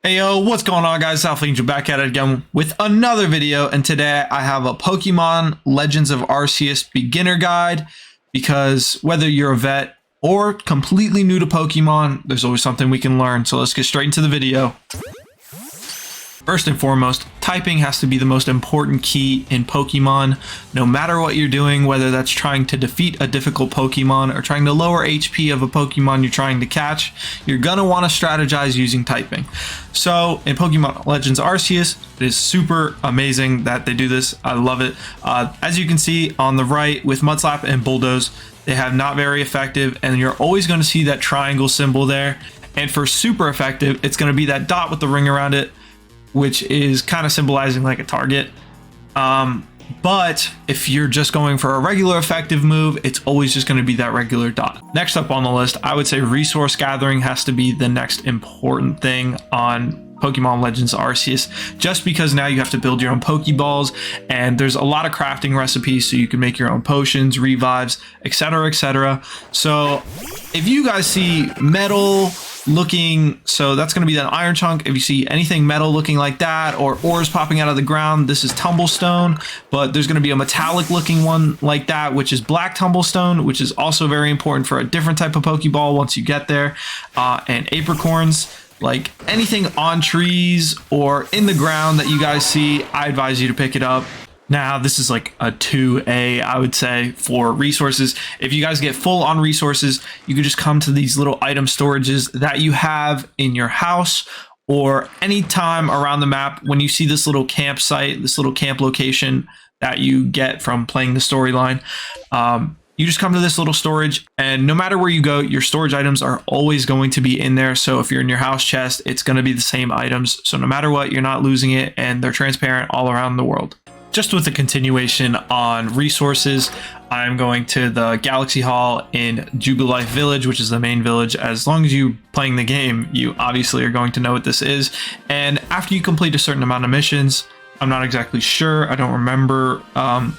Hey yo, what's going on guys? Alpha Angel back at it again with another video, and today I have a Pokemon Legends of Arceus beginner guide, because whether you're a vet or completely new to Pokemon, there's always something we can learn. So let's get straight into the video. First and foremost, typing has to be the most important key in Pokemon. No matter what you're doing, whether that's trying to defeat a difficult Pokemon or trying to lower HP of a Pokemon you're trying to catch, you're gonna want to strategize using typing. So in Pokemon Legends Arceus, it is super amazing that they do this. I love it. As you can see on the right with Mudslap and Bulldoze, they have not very effective, and you're always going to see that triangle symbol there. And for super effective, it's going to be that dot with the ring around it, which is kind of symbolizing like a target. But if you're just going for a regular effective move, it's always just going to be that regular dot. Next up on the list, I would say resource gathering has to be the next important thing on Pokemon Legends Arceus, just because now you have to build your own Pokeballs, and there's a lot of crafting recipes so you can make your own potions, revives, etc, etc. So if you guys see metal looking, so that's going to be that iron chunk. If you see anything metal looking like that, or ores popping out of the ground, this is tumblestone. But there's going to be a metallic looking one like that, which is black tumblestone, which is also very important for a different type of Pokeball once you get there. And apricorns, like anything on trees or in the ground that you guys see, I advise you to pick it up. Now, this is like a 2A, I would say, for resources. If you guys get full on resources, you can just come to these little item storages that you have in your house or anytime around the map. When you see this little campsite, this little camp location that you get from playing the storyline, you just come to this little storage, and no matter where you go, your storage items are always going to be in there. So if you're in your house chest, it's going to be the same items. So no matter what, you're not losing it, and they're transparent all around the world. Just with the continuation on resources, I'm going to the Galaxy Hall in Jubilife Village, which is the main village. As long as you're playing the game, you obviously are going to know what this is. And after you complete a certain amount of missions, I'm not exactly sure, I don't remember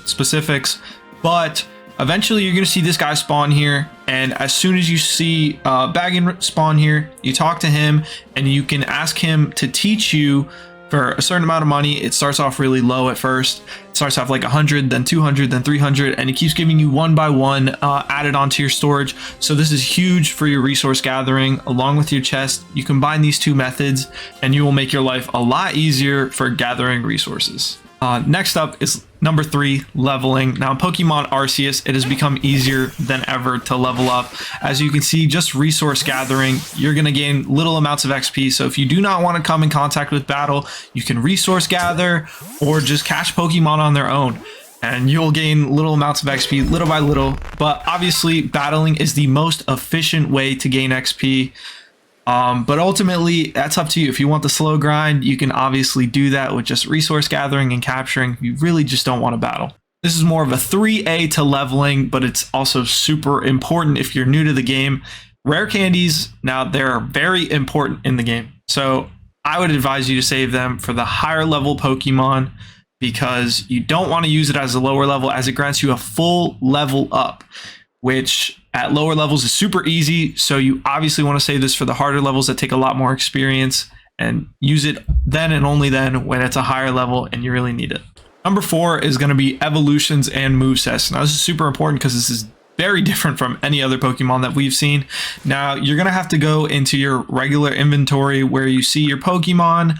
specifics, but eventually you're going to see this guy spawn here. And as soon as you see Baggin spawn here, you talk to him and you can ask him to teach you for a certain amount of money. It starts off really low at first. It starts off like 100, then 200, then 300, and it keeps giving you one by one added onto your storage. So this is huge for your resource gathering along with your chest. You combine these two methods and you will make your life a lot easier for gathering resources. Next up is number 3, leveling. Now in Pokemon Arceus, it has become easier than ever to level up. As you can see, just resource gathering, you're going to gain little amounts of XP. So if you do not want to come in contact with battle, you can resource gather or just catch Pokemon on their own, and you'll gain little amounts of XP little by little. But obviously battling is the most efficient way to gain XP. But ultimately, that's up to you. If you want the slow grind, you can obviously do that with just resource gathering and capturing. You really just don't want to battle. This is more of a 3A to leveling, but it's also super important if you're new to the game. Rare candies, now they're very important in the game. So I would advise you to save them for the higher level Pokemon, because you don't want to use it as a lower level, as it grants you a full level up, which at lower levels is super easy. So you obviously want to save this for the harder levels that take a lot more experience, and use it then and only then when it's a higher level and you really need it. Number 4 is going to be evolutions and movesets. Now this is super important because this is very different from any other Pokemon that we've seen. Now you're going to have to go into your regular inventory where you see your Pokemon,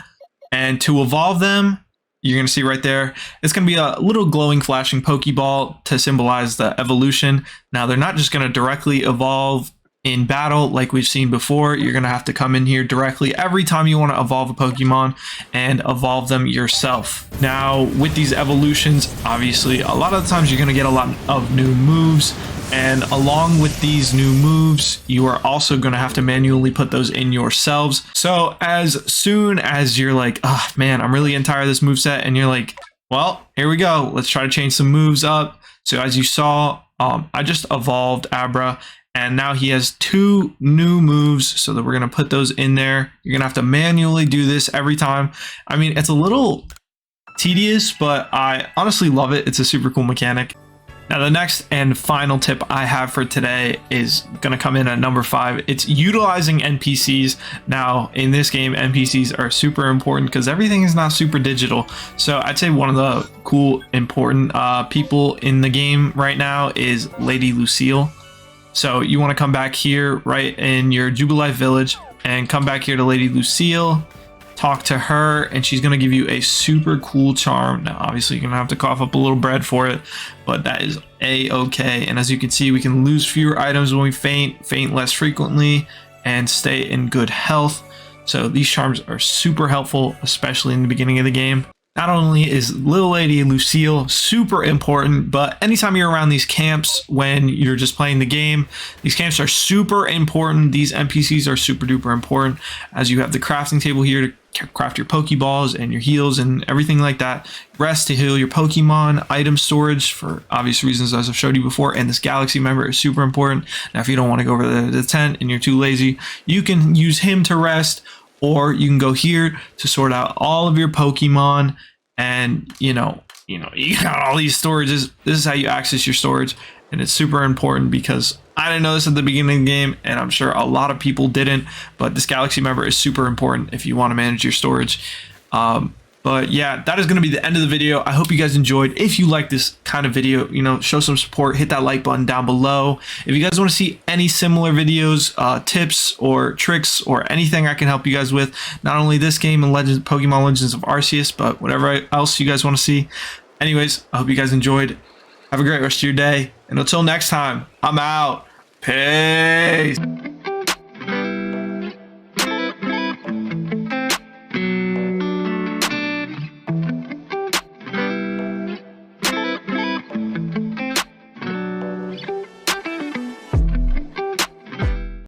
and to evolve them, you're going to see right there, it's going to be a little glowing flashing Pokeball to symbolize the evolution. Now they're not just going to directly evolve in battle like we've seen before. You're going to have to come in here directly every time you want to evolve a Pokemon and evolve them yourself. Now with these evolutions, obviously a lot of the times you're going to get a lot of new moves, and along with these new moves, you are also going to have to manually put those in yourselves. So as soon as you're like, oh man, I'm really tired of this moveset, and you're like, well, here we go, let's try to change some moves up. So as you saw, I just evolved Abra, and now he has 2 new moves, so that we're going to put those in there. You're going to have to manually do this every time. I mean, it's a little tedious, but I honestly love it. It's a super cool mechanic. Now, the next and final tip I have for today is going to come in at number 5. It's utilizing NPCs. Now, in this game, NPCs are super important because everything is not super digital. So I'd say one of the cool, important people in the game right now is Lady Lucille. So you want to come back here right in your Jubilife village and come back here to Lady Lucille. Talk to her, and she's going to give you a super cool charm. Now, obviously, you're going to have to cough up a little bread for it, but that is a-okay. And as you can see, we can lose fewer items when we faint less frequently, and stay in good health. So these charms are super helpful, especially in the beginning of the game. Not only is Little Lady Lucille super important, but anytime you're around these camps when you're just playing the game, these camps are super important. These NPCs are super duper important, as you have the crafting table here to craft your Pokeballs and your heals and everything like that. Rest to heal your Pokemon, item storage for obvious reasons as I've showed you before, and this galaxy member is super important. Now, if you don't want to go over to the tent and you're too lazy, you can use him to rest, or you can go here to sort out all of your Pokemon, and you got all these storages. This is how you access your storage, and it's super important because I didn't know this at the beginning of the game, and I'm sure a lot of people didn't, but this galaxy member is super important if you want to manage your storage. But yeah, that is going to be the end of the video. I hope you guys enjoyed. If you like this kind of video, show some support, hit that like button down below. If you guys want to see any similar videos, tips or tricks or anything I can help you guys with, not only this game and Pokemon Legends of Arceus, but whatever else you guys want to see. Anyways, I hope you guys enjoyed. Have a great rest of your day. And until next time, I'm out. Peace.